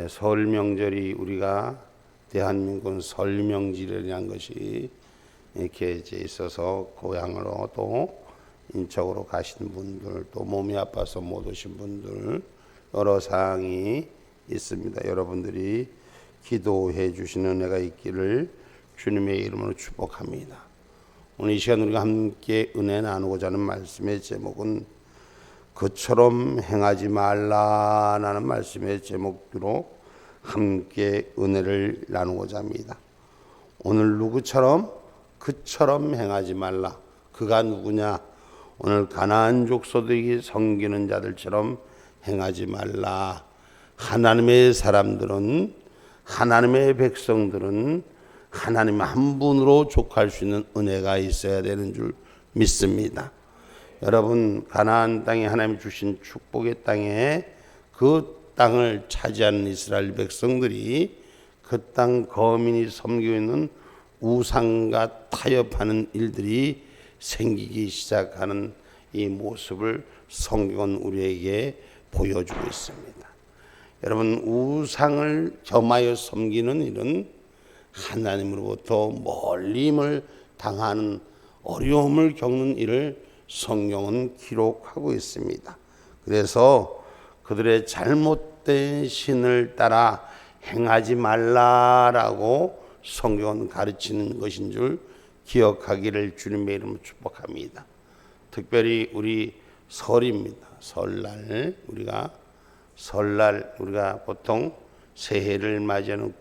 설 명절이 우리가 대한민국은 설 명절이라는 것이 이렇게 있어서 고향으로 또 인척으로 가신 분들, 또 몸이 아파서 못 오신 분들 여러 사항이 있습니다. 여러분들이 기도해 주시는 은혜가 있기를 주님의 이름으로 축복합니다. 오늘 이 시간 우리가 함께 은혜 나누고자 하는 말씀의 제목은 그처럼 행하지 말라라는 말씀의 제목으로 함께 은혜를 나누고자 합니다. 오늘 누구처럼? 그처럼 행하지 말라. 그가 누구냐? 오늘 가나안 족속들이 섬기는 자들처럼 행하지 말라. 하나님의 사람들은, 하나님의 백성들은 하나님 한 분으로 족할 수 있는 은혜가 있어야 되는 줄 믿습니다. 여러분, 가나안 땅에 하나님 주신 축복의 땅에 그 땅을 차지하는 이스라엘 백성들이 그 땅 거민이 섬기고 있는 우상과 타협하는 일들이 생기기 시작하는 이 모습을 성경은 우리에게 보여주고 있습니다. 여러분, 우상을 겸하여 섬기는 일은 하나님으로부터 멀림을 당하는 어려움을 겪는 일을 성경은 기록하고 있습니다. 그래서 그들의 잘못된 신을 따라 행하지 말라라고 성경은 가르치는 것인 줄 기억하기를 주님의 이름으로 축복합니다. 특별히 우리 설입니다. 설날 우리가 보통 새해를 맞이하는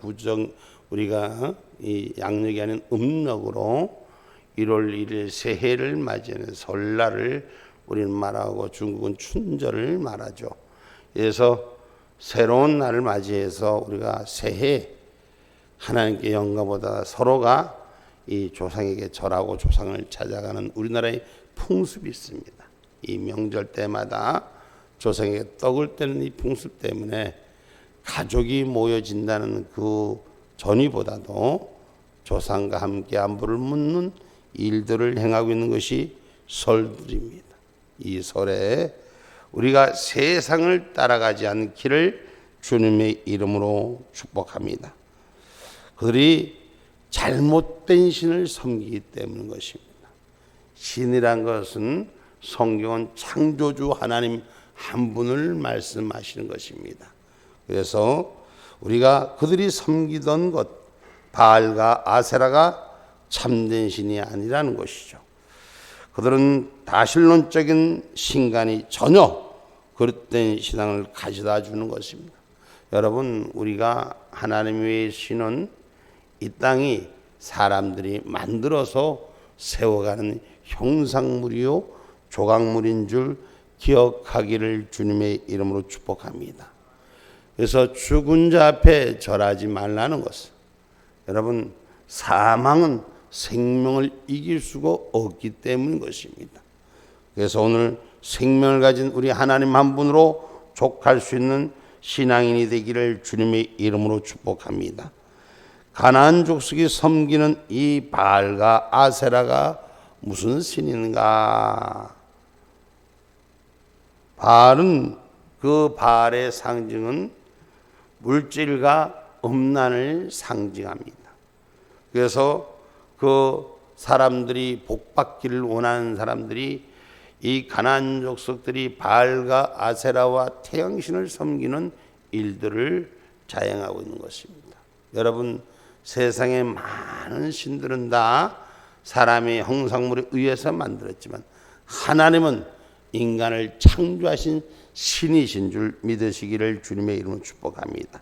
우리가 이 양력이 아닌 음력으로 1월 1일 새해를 맞이하는 설날을 우리는 말하고 중국은 춘절을 말하죠. 그래서 새로운 날을 맞이해서 우리가 새해 하나님께 영광보다 서로가 이 조상에게 절하고 조상을 찾아가는 우리나라의 풍습이 있습니다. 이 명절 때마다 조상에게 떡을 떼는 이 풍습 때문에 가족이 모여진다는 그 전이보다도 조상과 함께 안부를 묻는 일들을 행하고 있는 것이 설들입니다. 이 설에 우리가 세상을 따라가지 않기를 주님의 이름으로 축복합니다. 그들이 잘못된 신을 섬기기 때문인 것입니다. 신이란 것은 성경은 창조주 하나님 한 분을 말씀하시는 것입니다. 그래서 우리가 그들이 섬기던 것 바알과 아세라가 참된 신이 아니라는 것이죠. 그들은 다신론적인 신간이 전혀 그릇된 신앙을 가져다 주는 것입니다. 여러분, 우리가 하나님 외의 신은 이 땅이 사람들이 만들어서 세워가는 형상물이요 조각물인 줄 기억하기를 주님의 이름으로 축복합니다. 그래서 죽은 자 앞에 절하지 말라는 것은, 여러분, 사망은 생명을 이길 수가 없기 때문인 것입니다. 그래서 오늘 생명을 가진 우리 하나님 한 분으로 족할 수 있는 신앙인이 되기를 주님의 이름으로 축복합니다. 가나안 족속이 섬기는 이 바알과 아세라가 무슨 신인가? 바알은, 그 바알의 상징은 물질과 음란을 상징합니다. 그래서 그 사람들이 복받기를 원하는 사람들이 이 가나안 족속들이 바알과 아세라와 태양신을 섬기는 일들을 자행하고 있는 것입니다. 여러분, 세상의 많은 신들은 다 사람의 형상물에 의해서 만들었지만 하나님은 인간을 창조하신 신이신 줄 믿으시기를 주님의 이름으로 축복합니다.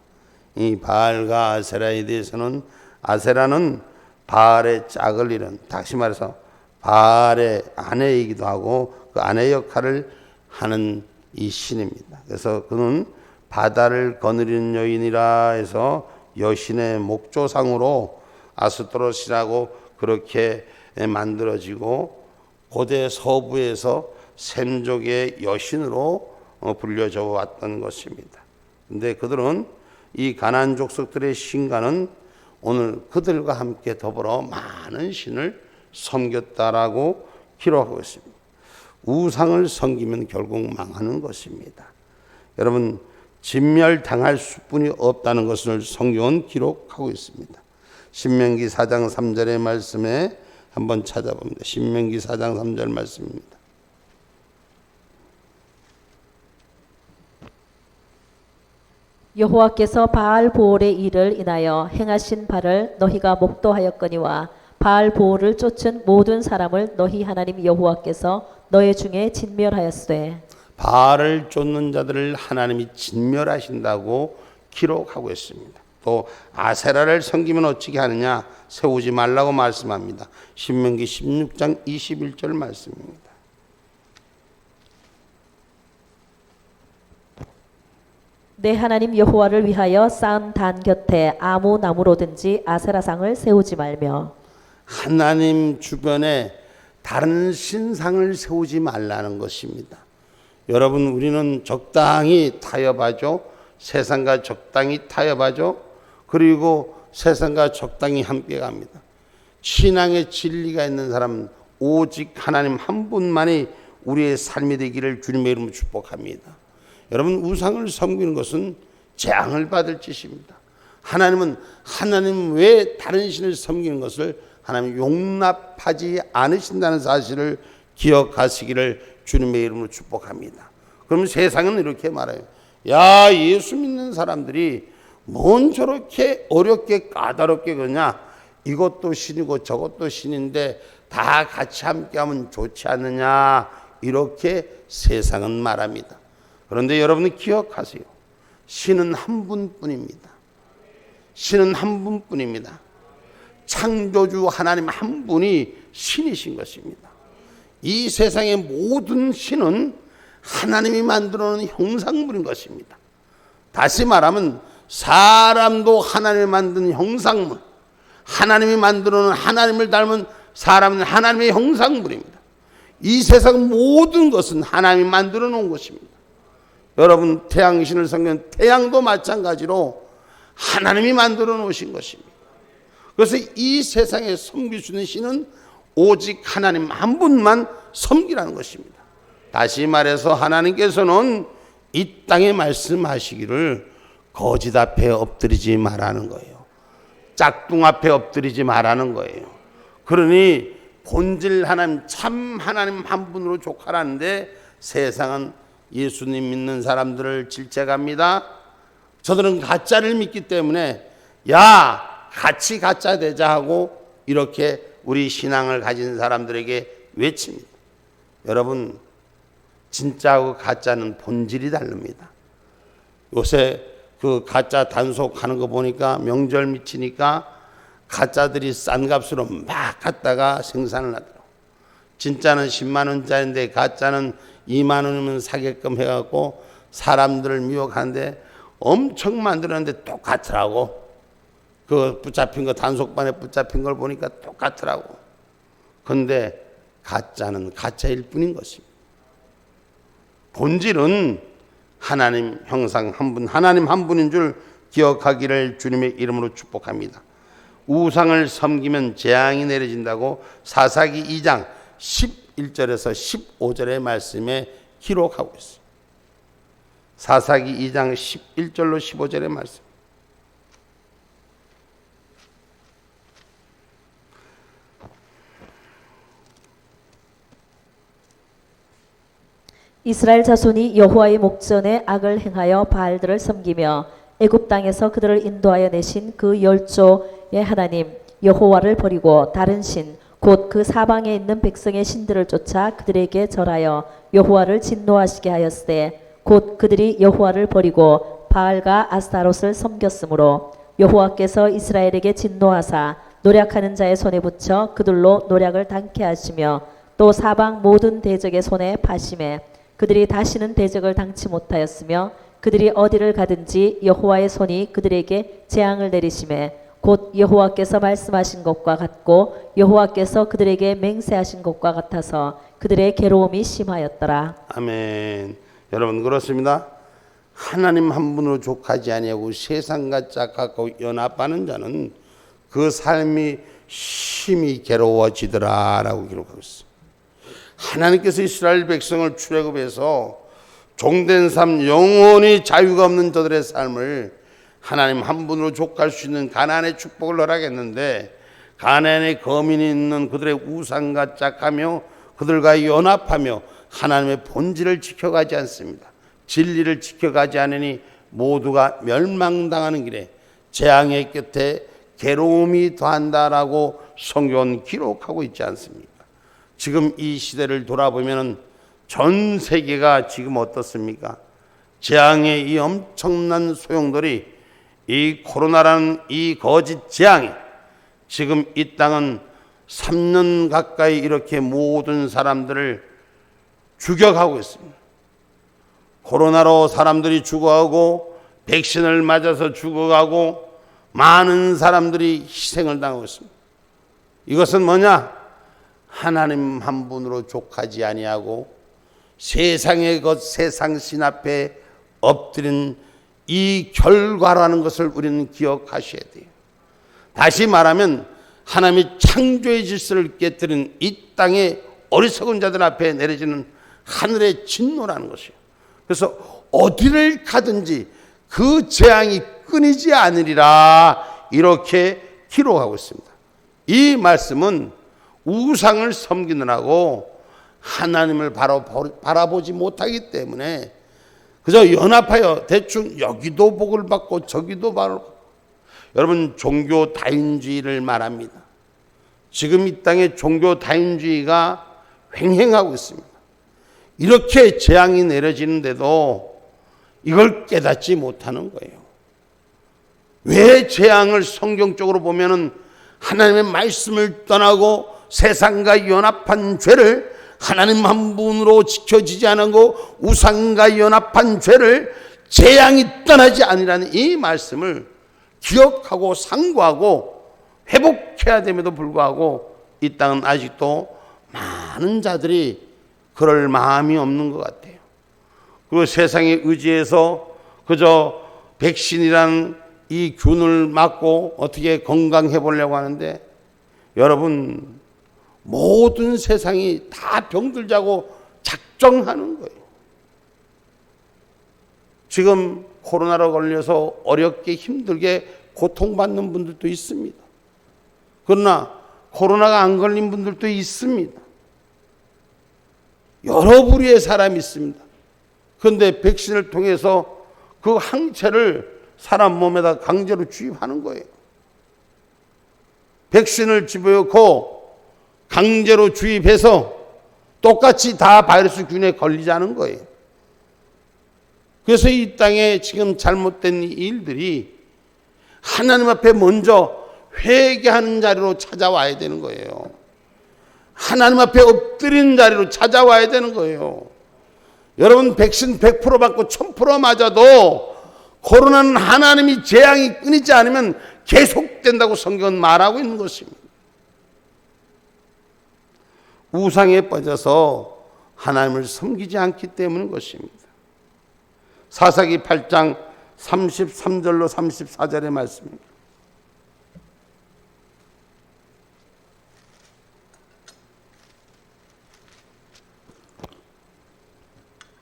이 바알과 아세라에 대해서는, 아세라는 바알의 짝을 이룬, 다시 말해서 바알의 아내이기도 하고 그 아내 역할을 하는 이 신입니다. 그래서 그는 바다를 거느리는 여인이라 해서 여신의 목조상으로 아스토롯이라고 그렇게 만들어지고 고대 서부에서 샘족의 여신으로 불려져 왔던 것입니다. 그런데 그들은, 이 가나안 족속들의 신과는 오늘 그들과 함께 더불어 많은 신을 섬겼다라고 기록하고 있습니다. 우상을 섬기면 결국 망하는 것입니다. 여러분, 진멸당할 수뿐이 없다는 것을 성경은 기록하고 있습니다. 신명기 4장 3절의 말씀에 한번 찾아봅니다. 신명기 4장 3절 말씀입니다. 여호와께서 바알보올의 일을 인하여 행하신 바를 너희가 목도하였거니와 바알보올을 쫓은 모든 사람을 너희 하나님 여호와께서 너희 중에 진멸하였으되. 바알을 쫓는 자들을 하나님이 진멸하신다고 기록하고 있습니다. 또 아세라를 섬기면 어찌게 하느냐, 세우지 말라고 말씀합니다. 신명기 16장 21절 말씀입니다. 내 하나님 여호와를 위하여 쌓은 단 곁에 아무 나무로든지 아세라상을 세우지 말며. 하나님 주변에 다른 신상을 세우지 말라는 것입니다. 여러분, 우리는 적당히 타협하죠. 세상과 적당히 타협하죠. 그리고 세상과 적당히 함께 갑니다. 신앙의 진리가 있는 사람은 오직 하나님 한 분만이 우리의 삶이 되기를 주님의 이름으로 축복합니다. 여러분, 우상을 섬기는 것은 재앙을 받을 짓입니다. 하나님은 하나님 외에 다른 신을 섬기는 것을 하나님 용납하지 않으신다는 사실을 기억하시기를 주님의 이름으로 축복합니다. 그러면 세상은 이렇게 말해요. 야, 예수 믿는 사람들이 뭔 저렇게 어렵게 까다롭게 그러냐. 이것도 신이고 저것도 신인데 다 같이 함께하면 좋지 않느냐. 이렇게 세상은 말합니다. 그런데 여러분은 기억하세요. 신은 한 분뿐입니다. 신은 한 분뿐입니다. 창조주 하나님 한 분이 신이신 것입니다. 이 세상의 모든 신은 하나님이 만들어 놓은 형상물인 것입니다. 다시 말하면 사람도 하나님이 만든 형상물, 하나님이 만들어 놓은 하나님을 닮은 사람은 하나님의 형상물입니다. 이 세상 모든 것은 하나님이 만들어 놓은 것입니다. 여러분, 태양신을 섬기는 태양도 마찬가지로 하나님이 만들어 놓으신 것입니다. 그래서 이 세상에 섬길 수 있는 신은 오직 하나님 한 분만 섬기라는 것입니다. 다시 말해서 하나님께서는 이 땅에 말씀하시기를 거짓 앞에 엎드리지 말라는 거예요. 짝퉁 앞에 엎드리지 말라는 거예요. 그러니 본질 하나님, 참 하나님 한 분으로 족하라는데 세상은 예수님 믿는 사람들을 질책합니다. 저들은 가짜를 믿기 때문에 야, 같이 가짜 되자 하고 이렇게 우리 신앙을 가진 사람들에게 외칩니다. 여러분, 진짜하고 가짜는 본질이 다릅니다. 요새 그 가짜 단속하는 거 보니까 명절 미치니까 가짜들이 싼 값으로 막 갖다가 생산을 하더라고요. 진짜는 10만 원짜리인데 가짜는 2만 원이면 사게끔 해갖고 사람들을 미혹하는데 엄청 만들었는데 똑같더라고. 그 붙잡힌 거, 단속반에 붙잡힌 걸 보니까 똑같더라고. 그런데 가짜는 가짜일 뿐인 것입니다. 본질은 하나님 형상 한 분, 하나님 한 분인 줄 기억하기를 주님의 이름으로 축복합니다. 우상을 섬기면 재앙이 내려진다고 사사기 2장 11절에서 15절의 말씀에 기록하고 있어요. 사사기 2장 11절로 15절의 말씀. 이스라엘 자손이 여호와의 목전에 악을 행하여 바알들을 섬기며 애굽 땅에서 그들을 인도하여 내신 그 열조의 하나님 여호와를 버리고 다른 신 곧 그 사방에 있는 백성의 신들을 쫓아 그들에게 절하여 여호와를 진노하시게 하였으되 곧 그들이 여호와를 버리고 바알과 아스타롯을 섬겼으므로 여호와께서 이스라엘에게 진노하사 노략하는 자의 손에 붙여 그들로 노략을 당케 하시며 또 사방 모든 대적의 손에 파심해 그들이 다시는 대적을 당치 못하였으며 그들이 어디를 가든지 여호와의 손이 그들에게 재앙을 내리심에 곧 여호와께서 말씀하신 것과 같고 여호와께서 그들에게 맹세하신 것과 같아서 그들의 괴로움이 심하였더라. 아멘. 여러분, 그렇습니다. 하나님 한 분으로 족하지 아니하고 세상과 짝하고 연합하는 자는 그 삶이 심히 괴로워지더라라고 기록하고 있습니다. 하나님께서 이스라엘 백성을 출애굽해서 종된 삶, 영원히 자유가 없는 저들의 삶을 하나님 한 분으로 족할 수 있는 가나안의 축복을 허락했는데, 가나안의 거민이 있는 그들의 우상과 짝하며 그들과 연합하며 하나님의 본질을 지켜가지 않습니다. 진리를 지켜가지 않으니 모두가 멸망당하는 길에 재앙의 끝에 괴로움이 더한다라고 성경은 기록하고 있지 않습니까? 지금 이 시대를 돌아보면 전 세계가 지금 어떻습니까? 재앙의 이 엄청난 소용돌이, 이 코로나라는 이 거짓 재앙이 지금 이 땅은 3년 가까이 이렇게 모든 사람들을 죽여가고 있습니다. 코로나로 사람들이 죽어가고 백신을 맞아서 죽어가고 많은 사람들이 희생을 당하고 있습니다. 이것은 뭐냐? 하나님 한 분으로 족하지 아니하고 세상의 것, 세상 신 앞에 엎드린 이 결과라는 것을 우리는 기억하셔야 돼요. 다시 말하면 하나님이 창조의 질서를 깨뜨린 이 땅의 어리석은 자들 앞에 내려지는 하늘의 진노라는 것이에요. 그래서 어디를 가든지 그 재앙이 끊이지 않으리라, 이렇게 기록하고 있습니다. 이 말씀은 우상을 섬기느라고 하나님을 바라보지 못하기 때문에 그저 연합하여 대충 여기도 복을 받고 저기도 복을 받고, 여러분 종교 다인주의를 말합니다. 지금 이 땅에 종교 다인주의가 횡행하고 있습니다. 이렇게 재앙이 내려지는데도 이걸 깨닫지 못하는 거예요. 왜 재앙을 성경적으로 보면은 하나님의 말씀을 떠나고 세상과 연합한 죄를, 하나님 한 분으로 지켜지지 않고 우상과 연합한 죄를 재앙이 떠나지 아니라는 이 말씀을 기억하고 상고하고 회복해야 됨에도 불구하고 이 땅은 아직도 많은 자들이 그럴 마음이 없는 것 같아요. 그리고 세상에 의지해서 그저 백신이라는 이 균을 맞고 어떻게 건강해 보려고 하는데, 여러분 모든 세상이 다 병들자고 작정하는 거예요. 지금 코로나로 걸려서 어렵게 힘들게 고통받는 분들도 있습니다. 그러나 코로나가 안 걸린 분들도 있습니다. 여러 부류의 사람이 있습니다. 그런데 백신을 통해서 그 항체를 사람 몸에다 강제로 주입하는 거예요. 백신을 집어넣고 강제로 주입해서 똑같이 다 바이러스 균에 걸리자는 거예요. 그래서 이 땅에 지금 잘못된 일들이 하나님 앞에 먼저 회개하는 자리로 찾아와야 되는 거예요. 하나님 앞에 엎드리는 자리로 찾아와야 되는 거예요. 여러분 백신 100% 맞고 1000% 맞아도 코로나는 하나님이 재앙이 끊이지 않으면 계속된다고 성경은 말하고 있는 것입니다. 우상에 빠져서 하나님을 섬기지 않기 때문인 것입니다. 사사기 8장 33절로 34절의 말씀입니다.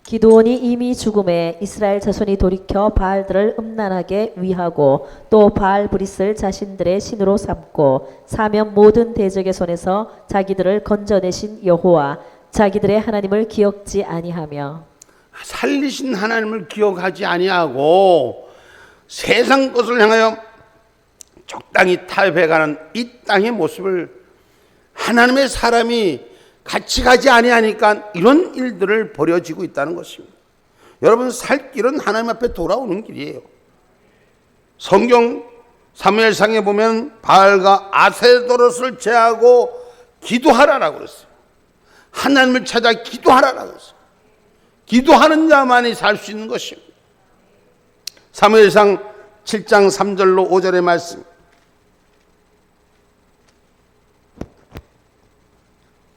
기드온이 이미 죽음에 이스라엘 자손이 돌이켜 바알들을 음란하게 위하고 또 바알 브릿을 자신들의 신으로 삼고 사면 모든 대적의 손에서 자기들을 건져내신 여호와 자기들의 하나님을 기억지 아니하며, 살리신 하나님을 기억하지 아니하고 세상 것을 향하여 적당히 타협해가는 이 땅의 모습을 하나님의 사람이 같이 가지 아니하니까 이런 일들을 벌여지고 있다는 것입니다. 여러분 살 길은 하나님 앞에 돌아오는 길이에요. 성경 사무엘상에 보면 바알과 아세도롯을 제하고 기도하라라고 그랬어요. 하나님을 찾아 기도하라라고 그랬어요. 기도하는 자만이 살 수 있는 것입니다. 사무엘상 7장 3절로 5절의 말씀.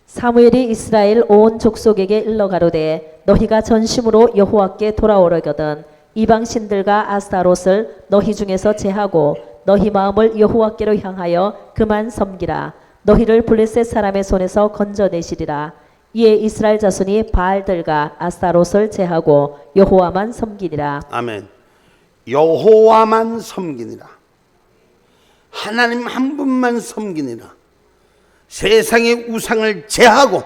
사무엘이 이스라엘 온 족속에게 일러 가로되 너희가 전심으로 여호와께 돌아오려거든 이방 신들과 아스타롯을 너희 중에서 제하고 너희 마음을 여호와께로 향하여 그만 섬기라. 너희를 블레셋 사람의 손에서 건져내시리라. 이에 이스라엘 자손이 바알들과 아스타롯을 제하고 여호와만 섬기니라. 아멘. 여호와만 섬기니라. 하나님 한 분만 섬기니라. 세상의 우상을 제하고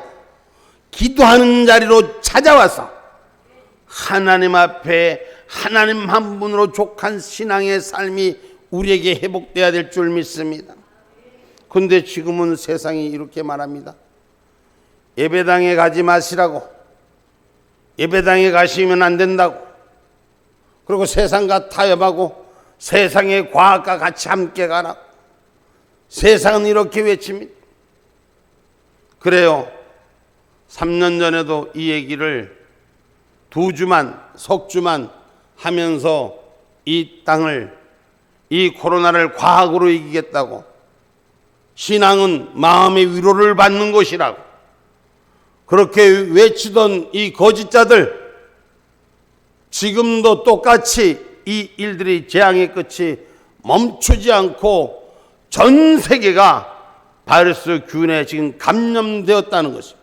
기도하는 자리로 찾아와서 하나님 앞에 하나님 한 분으로 족한 신앙의 삶이 우리에게 회복돼야 될 줄 믿습니다. 그런데 지금은 세상이 이렇게 말합니다. 예배당에 가지 마시라고, 예배당에 가시면 안 된다고, 그리고 세상과 타협하고 세상의 과학과 같이 함께 가라. 세상은 이렇게 외칩니다. 그래요. 3년 전에도 이 얘기를 2주만 석주만 하면서 이 땅을, 이 코로나를 과학으로 이기겠다고, 신앙은 마음의 위로를 받는 것이라고 그렇게 외치던 이 거짓자들, 지금도 똑같이 이 일들이 재앙의 끝이 멈추지 않고 전 세계가 바이러스 균에 지금 감염되었다는 것입니다.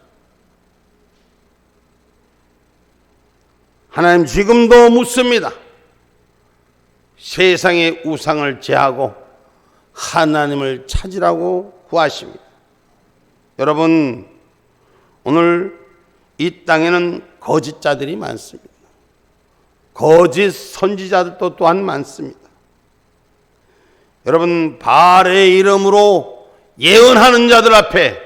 하나님 지금도 묻습니다. 세상의 우상을 제하고 하나님을 찾으라고 구하십니다. 여러분, 오늘 이 땅에는 거짓자들이 많습니다. 거짓 선지자들도 또한 많습니다. 여러분, 바알의 이름으로 예언하는 자들 앞에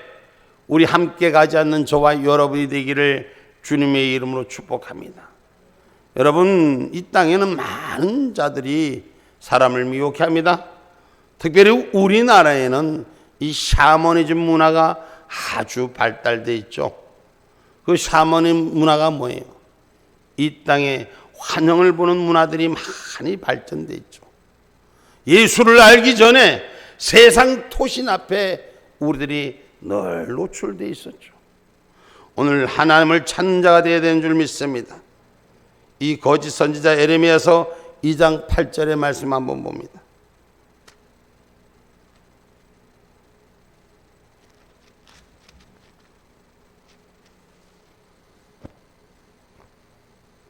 우리 함께 가지 않는 저와 여러분이 되기를 주님의 이름으로 축복합니다. 여러분, 이 땅에는 많은 자들이 사람을 미혹해 합니다. 특별히 우리나라에는 이 샤머니즘 문화가 아주 발달되어 있죠. 그 샤머니즘 문화가 뭐예요? 이 땅에 환영을 보는 문화들이 많이 발전되어 있죠. 예수를 알기 전에 세상 토신 앞에 우리들이 늘 노출되어 있었죠. 오늘 하나님을 찾는 자가 되어야 되는 줄 믿습니다. 이 거짓 선지자 예레미야서 2장 8절의 말씀 한번 봅니다.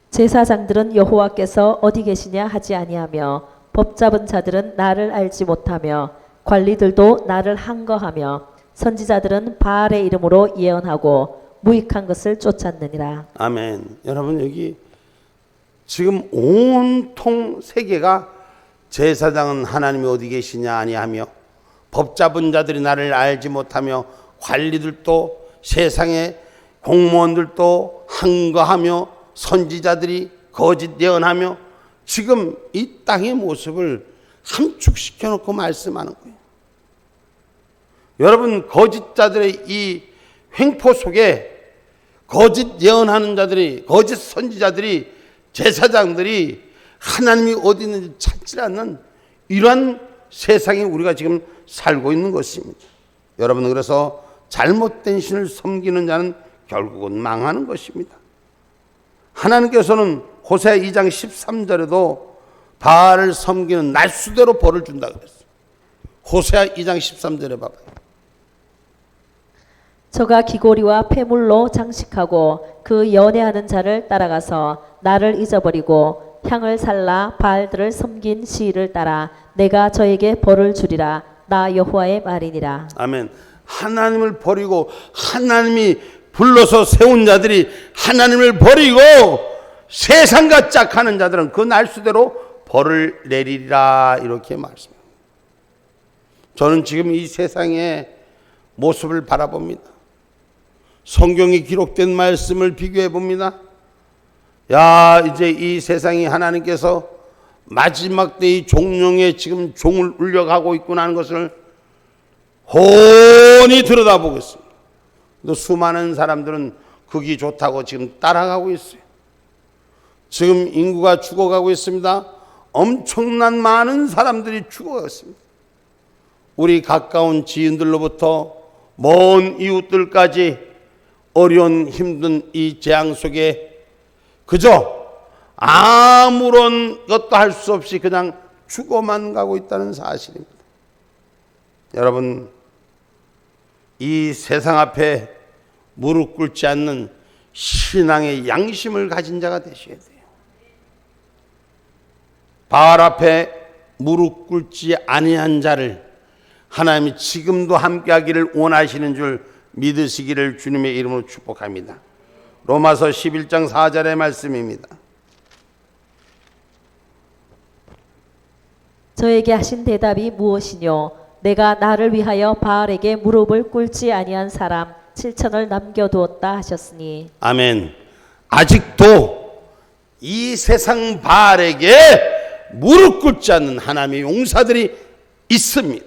제사장들은 여호와께서 어디 계시냐 하지 아니하며 법잡은 자들은 나를 알지 못하며 관리들도 나를 항거하며 선지자들은 바알의 이름으로 예언하고 무익한 것을 쫓았느니라. 아멘. 여러분, 여기 지금 온통 세계가 제사장은 하나님이 어디 계시냐 아니하며 법잡은 자들이 나를 알지 못하며 관리들도 세상의 공무원들도 항거하며 선지자들이 거짓 예언하며 지금 이 땅의 모습을 함축시켜 놓고 말씀하는 거예요. 여러분, 거짓자들의 이 횡포 속에 거짓 예언하는 자들이, 거짓 선지자들이, 제사장들이 하나님이 어디 있는지 찾지 않는 이러한 세상에 우리가 지금 살고 있는 것입니다. 여러분, 그래서 잘못된 신을 섬기는 자는 결국은 망하는 것입니다. 하나님께서는 호세아 2장 13절에도 바알을 섬기는 날수대로 벌을 준다 그랬어요. 호세아 2장 13절에 봐봐요. 저가 기고리와 폐물로 장식하고 그 연애하는 자를 따라가서 나를 잊어버리고 향을 살라 바알들을 섬긴 시를 따라 내가 저에게 벌을 주리라. 나 여호와의 말이니라. 아멘. 하나님을 버리고 하나님이 불러서 세운 자들이 하나님을 버리고 세상과 짝하는 자들은 그 날수대로 벌을 내리리라, 이렇게 말씀합니다. 저는 지금 이 세상의 모습을 바라봅니다. 성경에 기록된 말씀을 비교해 봅니다. 야, 이제 이 세상이 하나님께서 마지막 때의 종령에 지금 종을 울려가고 있구나 하는 것을 훤히 들여다보고 있습니다. 또 수많은 사람들은 그게 좋다고 지금 따라가고 있어요. 지금 인구가 죽어가고 있습니다. 엄청난 많은 사람들이 죽어가고 있습니다. 우리 가까운 지인들로부터 먼 이웃들까지 어려운 힘든 이 재앙 속에 그저 아무런 것도 할 수 없이 그냥 죽어만 가고 있다는 사실입니다. 여러분, 이 세상 앞에 무릎 꿇지 않는 신앙의 양심을 가진 자가 되셔야 돼요. 바알 앞에 무릎 꿇지 아니한 자를 하나님이 지금도 함께하기를 원하시는 줄 믿으시기를 주님의 이름으로 축복합니다. 로마서 11장 4절의 말씀입니다. 저에게 하신 대답이 무엇이뇨? 내가 나를 위하여 바알에게 무릎을 꿇지 아니한 사람 7천을 남겨두었다 하셨으니. 아멘. 아직도 이 세상 바알에게 무릎 꿇지 않는 하나님의 용사들이 있습니다.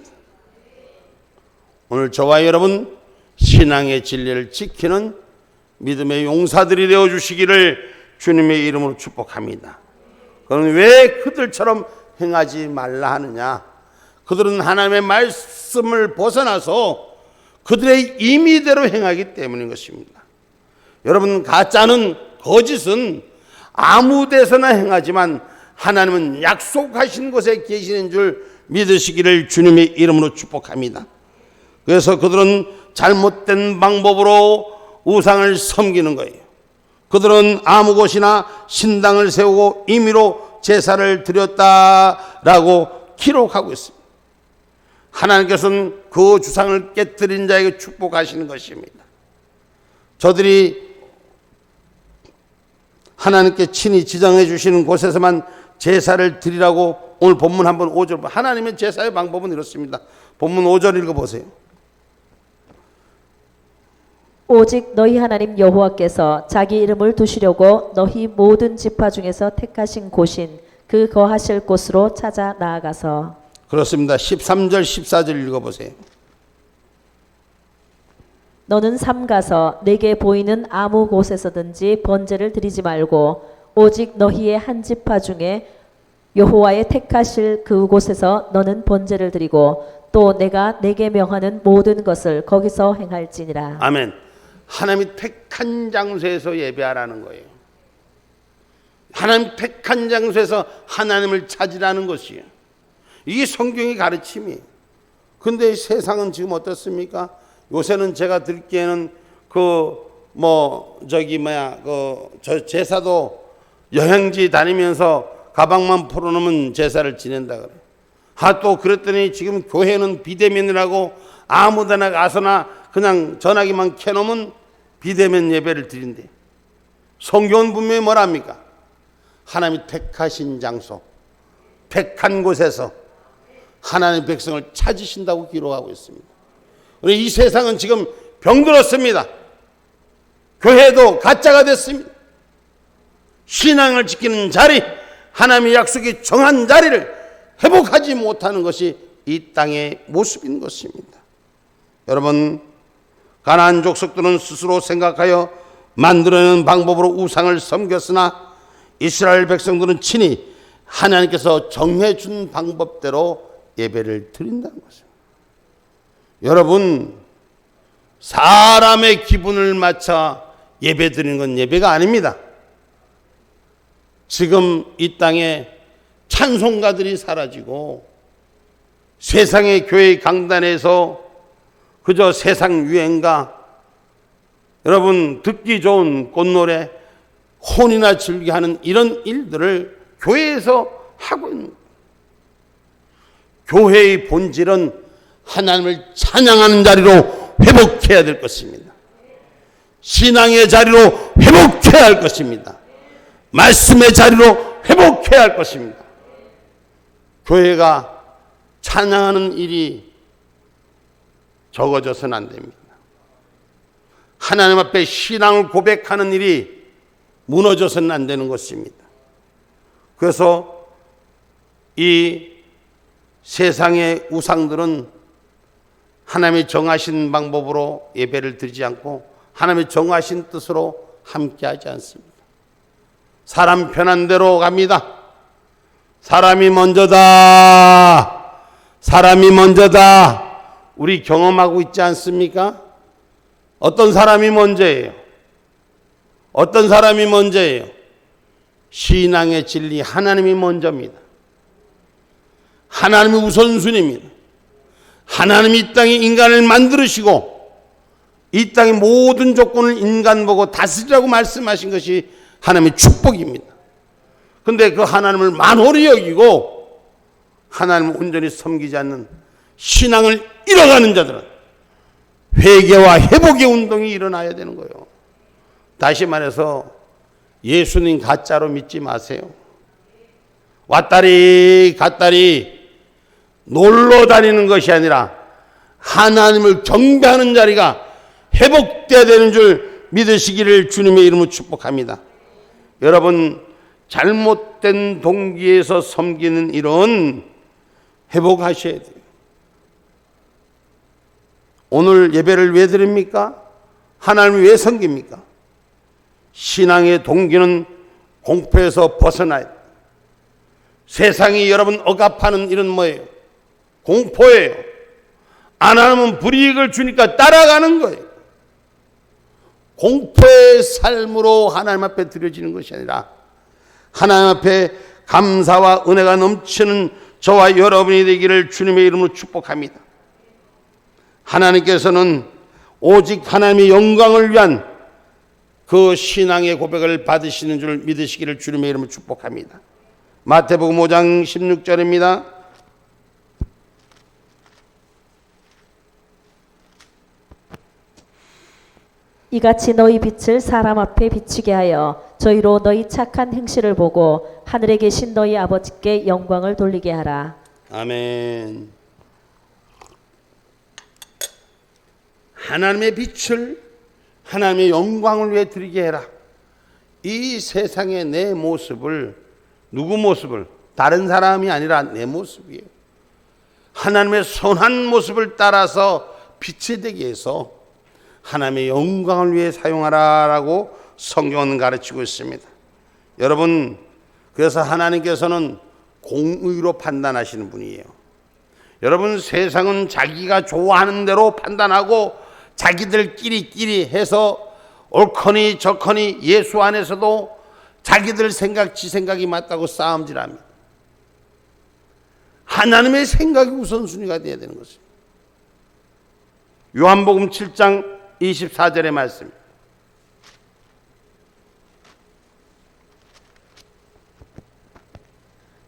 오늘 저와 여러분 신앙의 진리를 지키는 믿음의 용사들이 되어주시기를 주님의 이름으로 축복합니다. 그럼 왜 그들처럼 행하지 말라 하느냐? 그들은 하나님의 말씀을 벗어나서 그들의 임의대로 행하기 때문인 것입니다. 여러분, 가짜는, 거짓은 아무 데서나 행하지만 하나님은 약속하신 곳에 계시는 줄 믿으시기를 주님의 이름으로 축복합니다. 그래서 그들은 잘못된 방법으로 우상을 섬기는 거예요. 그들은 아무 곳이나 신당을 세우고 임의로 제사를 드렸다라고 기록하고 있습니다. 하나님께서는 그 주상을 깨뜨린 자에게 축복하시는 것입니다. 저들이 하나님께 친히 지정해 주시는 곳에서만 제사를 드리라고 오늘 본문 한번 5절, 하나님의 제사의 방법은 이렇습니다. 본문 5절 읽어보세요. 오직 너희 하나님 여호와께서 자기 이름을 두시려고 너희 모든 지파 중에서 택하신 곳인 그 거하실 곳으로 찾아 나아가서. 그렇습니다. 13절 14절 읽어보세요. 너는 삼가서 내게 보이는 아무 곳에서든지 번제를 드리지 말고 오직 너희의 한 지파 중에 여호와의 택하실 그곳에서 너는 번제를 드리고 또 내가 내게 명하는 모든 것을 거기서 행할지니라. 아멘. 하나님이 택한 장소에서 예배하라는 거예요. 하나님 택한 장소에서 하나님을 찾으라는 것이에요. 이게 성경의 가르침이에요. 근데 세상은 지금 어떻습니까? 요새는 제가 듣기에는 저 제사도 여행지 다니면서 가방만 풀어놓으면 제사를 지낸다 그래요. 또 그랬더니 지금 교회는 비대면이라고 아무데나 가서나 그냥 전화기만 켜놓으면 비대면 예배를 드린대. 성경은 분명히 뭐랍니까? 하나님이 택하신 장소, 택한 곳에서 하나님의 백성을 찾으신다고 기록하고 있습니다. 이 세상은 지금 병들었습니다. 교회도 가짜가 됐습니다. 신앙을 지키는 자리, 하나님의 약속이 정한 자리를 회복하지 못하는 것이 이 땅의 모습인 것입니다. 여러분, 가나안 족속들은 스스로 생각하여 만들어내는 방법으로 우상을 섬겼으나 이스라엘 백성들은 친히 하나님께서 정해준 방법대로 예배를 드린다는 것입니다. 여러분, 사람의 기분을 맞춰 예배 드리는 건 예배가 아닙니다. 지금 이 땅에 찬송가들이 사라지고 세상의 교회 강단에서 그저 세상 유행가, 여러분 듣기 좋은 꽃노래, 혼이나 즐겨하는 이런 일들을 교회에서 하고 있는 거예요. 교회의 본질은 하나님을 찬양하는 자리로 회복해야 될 것입니다. 신앙의 자리로 회복해야 할 것입니다. 말씀의 자리로 회복해야 할 것입니다. 교회가 찬양하는 일이 적어져서는 안 됩니다. 하나님 앞에 신앙을 고백하는 일이 무너져서는 안 되는 것입니다. 그래서 이 세상의 우상들은 하나님이 정하신 방법으로 예배를 드리지 않고 하나님이 정하신 뜻으로 함께하지 않습니다. 사람 편한 대로 갑니다. 사람이 먼저다. 사람이 먼저다. 우리 경험하고 있지 않습니까? 어떤 사람이 먼저예요? 어떤 사람이 먼저예요? 신앙의 진리 하나님이 먼저입니다. 하나님이 우선순위입니다. 하나님이 이 땅에 인간을 만들으시고 이 땅의 모든 조건을 인간 보고 다스리라고 말씀하신 것이 하나님의 축복입니다. 그런데 그 하나님을 만홀히 여기고 하나님을 온전히 섬기지 않는 신앙을 잃어가는 자들은 회개와 회복의 운동이 일어나야 되는 거예요. 다시 말해서 예수님 가짜로 믿지 마세요. 왔다리 갔다리 놀러 다니는 것이 아니라 하나님을 경배하는 자리가 회복돼야 되는 줄 믿으시기를 주님의 이름으로 축복합니다. 여러분, 잘못된 동기에서 섬기는 일은 회복하셔야 돼요. 오늘 예배를 왜 드립니까? 하나님을 왜 섬깁니까? 신앙의 동기는 공포에서 벗어나야 돼요. 세상이 여러분 억압하는 일은 뭐예요? 공포예요. 안 하면 불이익을 주니까 따라가는 거예요. 공포의 삶으로 하나님 앞에 드려지는 것이 아니라 하나님 앞에 감사와 은혜가 넘치는 저와 여러분이 되기를 주님의 이름으로 축복합니다. 하나님께서는 오직 하나님의 영광을 위한 그 신앙의 고백을 받으시는 줄 믿으시기를 주님의 이름으로 축복합니다. 마태복음 5장 16절입니다. 이같이 너희 빛을 사람 앞에 비추게 하여 저희로 너희 착한 행실을 보고 하늘에 계신 너희 아버지께 영광을 돌리게 하라. 아멘. 하나님의 빛을 하나님의 영광을 위해 드리게 해라. 이 세상의 내 모습을, 누구 모습을? 다른 사람이 아니라 내 모습이에요. 하나님의 선한 모습을 따라서 빛이 되게 해서 하나님의 영광을 위해 사용하라라고 성경은 가르치고 있습니다. 여러분, 그래서 하나님께서는 공의로 판단하시는 분이에요. 여러분, 세상은 자기가 좋아하는 대로 판단하고 자기들끼리 해서 옳거니 좋거니 예수 안에서도 자기들 생각, 지 생각이 맞다고 싸움질합니다. 하나님의 생각이 우선순위가 되어야 되는 것입니다. 요한복음 7장 24절의 말씀.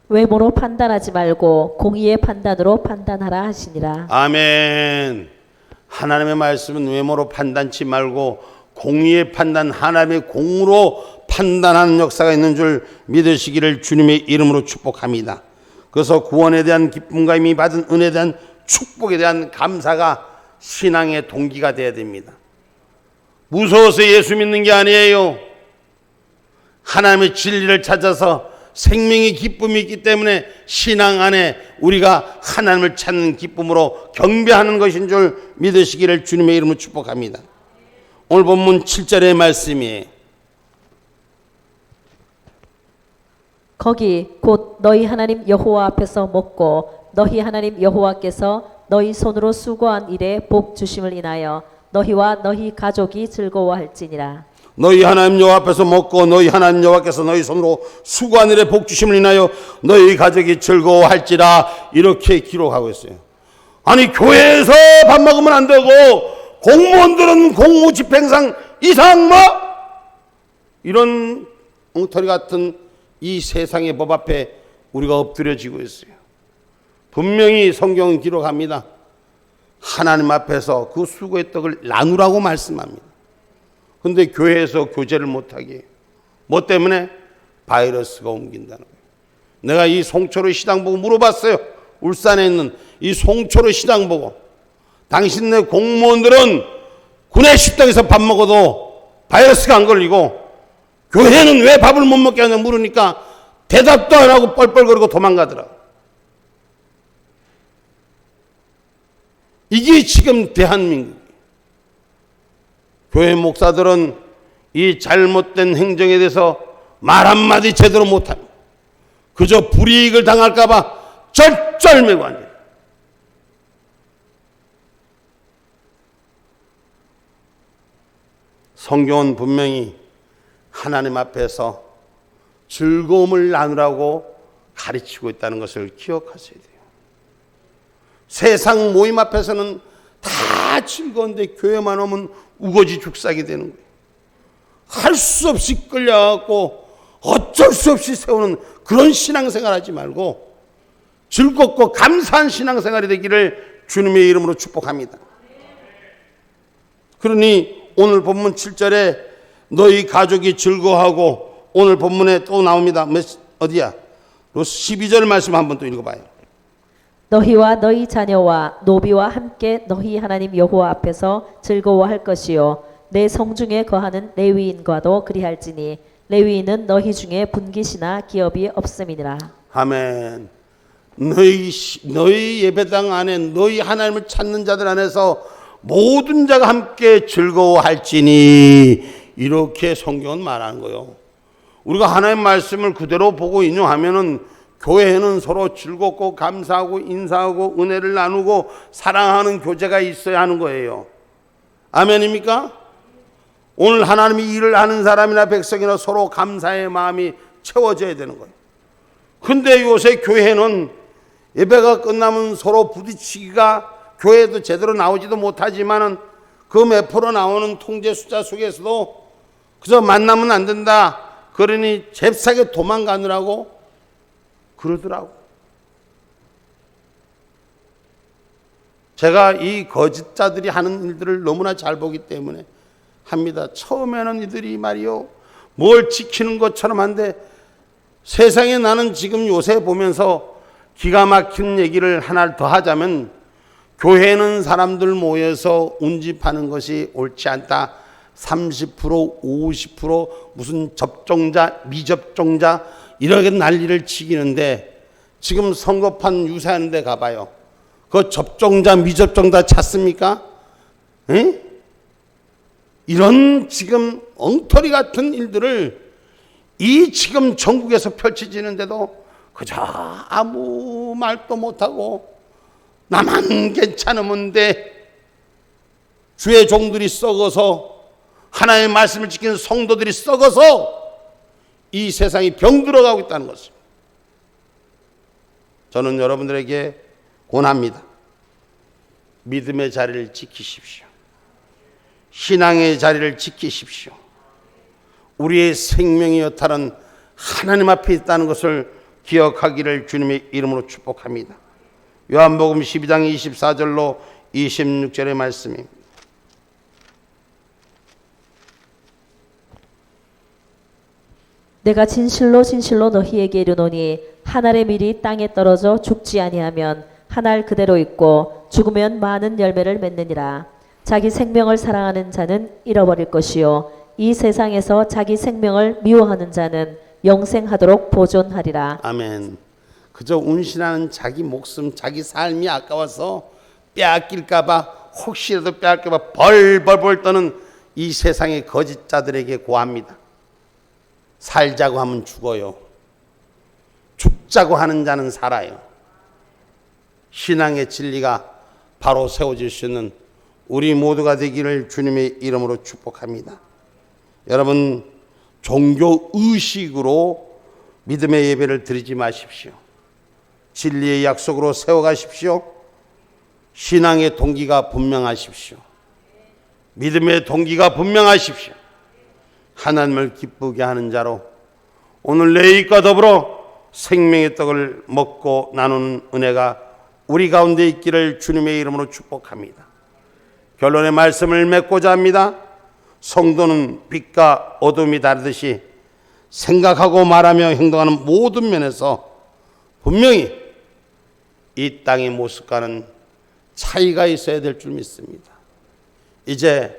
외모로 판단하지 말고 공의의 판단으로 판단하라 하시니라. 아멘. 하나님의 말씀은 외모로 판단치 말고 공의의 판단, 하나님의 공으로 판단하는 역사가 있는 줄 믿으시기를 주님의 이름으로 축복합니다. 그래서 구원에 대한 기쁨과 이미 받은 은혜에 대한 축복에 대한 감사가 신앙의 동기가 되어야 됩니다. 무서워서 예수 믿는 게 아니에요. 하나님의 진리를 찾아서 생명의 기쁨이 있기 때문에 신앙 안에 우리가 하나님을 찾는 기쁨으로 경배하는 것인 줄 믿으시기를 주님의 이름으로 축복합니다. 오늘 본문 7절의 말씀이에요. 거기 곧 너희 하나님 여호와 앞에서 먹고 너희 하나님 여호와께서 너희 손으로 수고한 일에 복 주심을 인하여 너희와 너희 가족이 즐거워할지니라. 너희 하나님 여호와 앞에서 먹고 너희 하나님 여호와께서 너희 손으로 수고한 일에 복 주심을 인하여 너희 가족이 즐거워할지라, 이렇게 기록하고 있어요. 아니, 교회에서 밥 먹으면 안 되고 공무원들은 공무집행상 이상 뭐 이런 엉터리 같은 이 세상의 법 앞에 우리가 엎드려지고 있어요. 분명히 성경은 기록합니다. 하나님 앞에서 그 수고의 떡을 나누라고 말씀합니다. 그런데 교회에서 교제를 못하게 해요. 뭐 때문에? 바이러스가 옮긴다는 거예요. 내가 이 송초로 시장 보고 물어봤어요. 울산에 있는 이 송초로 시장 보고, 당신네 공무원들은 군의 식당에서 밥 먹어도 바이러스가 안 걸리고 교회는 왜 밥을 못 먹게 하냐 물으니까 대답도 안 하고 뻘뻘거리고 도망가더라고. 이게 지금 대한민국. 교회 목사들은 이 잘못된 행정에 대해서 말 한마디 제대로 못합니다. 그저 불이익을 당할까 봐 쩔쩔매고 앉아요. 성경은 분명히 하나님 앞에서 즐거움을 나누라고 가르치고 있다는 것을 기억하셔야 돼요. 세상 모임 앞에서는 다 즐거운데 교회만 오면 우거지 죽삭이 되는 거예요. 할 수 없이 끌려가고 어쩔 수 없이 세우는 그런 신앙생활 하지 말고 즐겁고 감사한 신앙생활이 되기를 주님의 이름으로 축복합니다. 그러니 오늘 본문 7절에 너희 가족이 즐거워하고, 오늘 본문에 또 나옵니다. 어디야? 12절 말씀 한번 또 읽어봐요. 너희와 너희 자녀와 노비와 함께 너희 하나님 여호와 앞에서 즐거워할 것이요 내 성중에 거하는 레위인과도 그리할지니 레위인은 너희 중에 분깃이나 기업이 없음이니라. 아멘. 너희 예배당 안에 너희 하나님을 찾는 자들 안에서 모든 자가 함께 즐거워할지니, 이렇게 성경은 말하는 거예요. 우리가 하나님 말씀을 그대로 보고 인용하면은 교회에는 서로 즐겁고 감사하고 인사하고 은혜를 나누고 사랑하는 교제가 있어야 하는 거예요. 아멘입니까? 오늘 하나님이 일을 하는 사람이나 백성이나 서로 감사의 마음이 채워져야 되는 거예요. 근데 요새 교회는 예배가 끝나면 서로 부딪히기가, 교회도 제대로 나오지도 못하지만은 그 몇 프로 나오는 통제 숫자 속에서도 그저 만나면 안 된다, 그러니 잽싸게 도망가느라고 그러더라고. 제가 이 거짓자들이 하는 일들을 너무나 잘 보기 때문에 합니다. 처음에는 이들이 말이요, 뭘 지키는 것처럼 한데, 세상에 나는 지금 요새 보면서 기가 막힌 얘기를 하나 더 하자면, 교회는 사람들 모여서 운집하는 것이 옳지 않다. 30%, 50% 무슨 접종자, 미접종자 이렇게 난리를 치기는데, 지금 선거판 유세하는 데 가봐요. 그 접종자, 미접종자 찾습니까? 에? 이런 지금 엉터리 같은 일들을 이 지금 전국에서 펼쳐지는데도 그저 아무 말도 못하고 나만 괜찮으면 돼. 주의 종들이 썩어서, 하나님의 말씀을 지키는 성도들이 썩어서 이 세상이 병들어가고 있다는 것입니다. 저는 여러분들에게 권합니다. 믿음의 자리를 지키십시오. 신앙의 자리를 지키십시오. 우리의 생명의 여탈은 하나님 앞에 있다는 것을 기억하기를 주님의 이름으로 축복합니다. 요한복음 12장 24절로 26절의 말씀입니다. 내가 진실로 진실로 너희에게 이르노니 한 알의 밀이 땅에 떨어져 죽지 아니하면 한 알 그대로 있고 죽으면 많은 열매를 맺느니라. 자기 생명을 사랑하는 자는 잃어버릴 것이요 이 세상에서 자기 생명을 미워하는 자는 영생하도록 보존하리라. 아멘. 그저 운신하는 자기 목숨, 자기 삶이 아까워서 빼앗길까 봐, 혹시라도 빼앗길까 봐 벌벌벌 떠는 이 세상의 거짓자들에게 고합니다. 살자고 하면 죽어요. 죽자고 하는 자는 살아요. 신앙의 진리가 바로 세워질 수 있는 우리 모두가 되기를 주님의 이름으로 축복합니다. 여러분, 종교 의식으로 믿음의 예배를 드리지 마십시오. 진리의 약속으로 세워가십시오. 신앙의 동기가 분명하십시오. 믿음의 동기가 분명하십시오. 하나님을 기쁘게 하는 자로 오늘 내일과 더불어 생명의 떡을 먹고 나누는 은혜가 우리 가운데 있기를 주님의 이름으로 축복합니다. 결론의 말씀을 맺고자 합니다. 성도는 빛과 어둠이 다르듯이 생각하고 말하며 행동하는 모든 면에서 분명히 이 땅의 모습과는 차이가 있어야 될 줄 믿습니다. 이제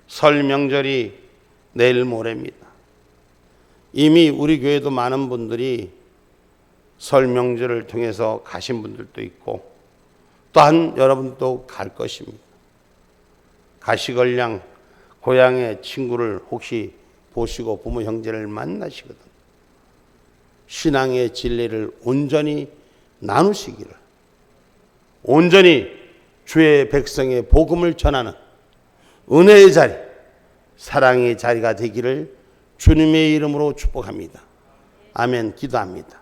설 명절이 내일 모레입니다. 이미 우리 교회도 많은 분들이 설 명절을 통해서 가신 분들도 있고, 또한 여러분도 갈 것입니다. 가시걸량 고향의 친구를 혹시 보시고 부모 형제를 만나시거든 신앙의 진리를 온전히 나누시기를, 온전히 주의 백성의 복음을 전하는 은혜의 자리, 사랑의 자리가 되기를 주님의 이름으로 축복합니다. 아멘. 기도합니다.